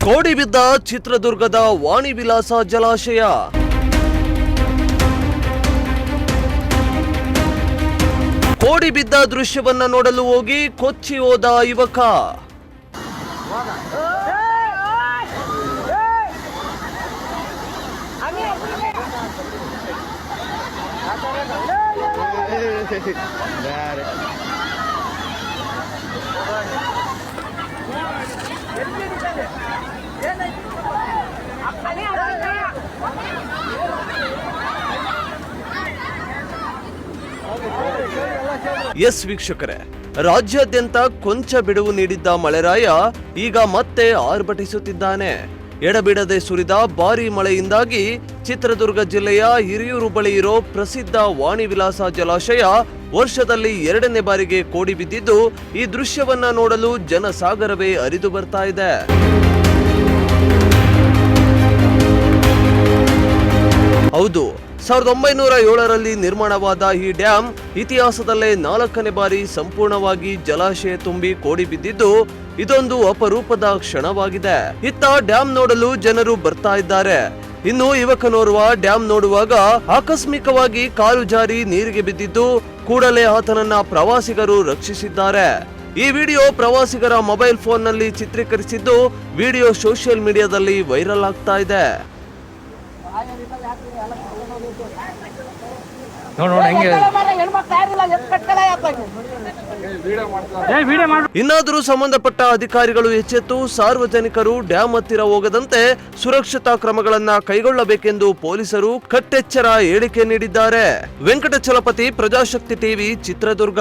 ಕೋಡಿ ಬಿದ್ದ ಚಿತ್ರದುರ್ಗದ ವಾಣಿ ವಿಲಾಸ ಜಲಾಶಯ. ಕೋಡಿ ಬಿದ್ದ ದೃಶ್ಯವನ್ನ ನೋಡಲು ಹೋಗಿ ಕೊಚ್ಚಿ ಹೋದ ಯುವಕ. ಎಸ್ ವೀಕ್ಷಕರೇ, ರಾಜ್ಯಾದ್ಯಂತ ಕೊಂಚ ಬಿಡುವು ನೀಡಿದ್ದ ಮಳೆರಾಯ ಈಗ ಮತ್ತೆ ಆರ್ಭಟಿಸುತ್ತಿದ್ದಾನೆ. ಎಡಬಿಡದೆ ಸುರಿದ ಭಾರೀ ಮಳೆಯಿಂದಾಗಿ ಚಿತ್ರದುರ್ಗ ಜಿಲ್ಲೆಯ ಹಿರಿಯೂರು ಬಳಿ ಇರೋ ಪ್ರಸಿದ್ಧ ವಾಣಿ ವಿಲಾಸ ಜಲಾಶಯ ವರ್ಷದಲ್ಲಿ 2ನೇ ಬಾರಿಗೆ ಕೋಡಿ ಬಿದ್ದಿದ್ದು, ಈ ದೃಶ್ಯವನ್ನ ನೋಡಲು ಜನಸಾಗರವೇ ಹರಿದು ಬರ್ತಾ ಇದೆ. ಹೌದು, 1907ರಲ್ಲಿ ನಿರ್ಮಾಣವಾದ ಈ ಡ್ಯಾಂ ಇತಿಹಾಸದಲ್ಲೇ 4ನೇ ಬಾರಿ ಸಂಪೂರ್ಣವಾಗಿ ಜಲಾಶಯ ತುಂಬಿ ಕೋಡಿ ಬಿದ್ದಿದ್ದು, ಇದೊಂದು ಅಪರೂಪದ ಕ್ಷಣವಾಗಿದೆ. ಇತ್ತ ಡ್ಯಾಂ ನೋಡಲು ಜನರು ಬರ್ತಾ ಇದ್ದಾರೆ. ಇನ್ನು ಯುವಕನೋರ್ವ ಡ್ಯಾಂ ನೋಡುವಾಗ ಆಕಸ್ಮಿಕವಾಗಿ ಕಾಲು ಜಾರಿ ನೀರಿಗೆ ಬಿದ್ದಿದ್ದು, ಕೂಡಲೇ ಆತನನ್ನ ಪ್ರವಾಸಿಗರು ರಕ್ಷಿಸಿದ್ದಾರೆ. ಈ ವಿಡಿಯೋ ಪ್ರವಾಸಿಗರ ಮೊಬೈಲ್ ಫೋನ್ ನಲ್ಲಿ ಚಿತ್ರೀಕರಿಸಿದ್ದು, ವಿಡಿಯೋ ಸೋಷಿಯಲ್ ಮೀಡಿಯಾದಲ್ಲಿ ವೈರಲ್ ಆಗ್ತಾ ಇದೆ. ಇನ್ನಾದರೂ ಸಂಬಂಧಪಟ್ಟ ಅಧಿಕಾರಿಗಳು ಎಚ್ಚೆತ್ತು ಸಾರ್ವಜನಿಕರು ಡ್ಯಾಂ ಹತ್ತಿರ ಹೋಗದಂತೆ ಸುರಕ್ಷತಾ ಕ್ರಮಗಳನ್ನ ಕೈಗೊಳ್ಳಬೇಕೆಂದು ಪೊಲೀಸರು ಕಟ್ಟೆಚ್ಚರ ಹೇಳಿಕೆ ನೀಡಿದ್ದಾರೆ. ವೆಂಕಟಚಲಪತಿ, ಪ್ರಜಾಶಕ್ತಿ ಟಿವಿ, ಚಿತ್ರದುರ್ಗ.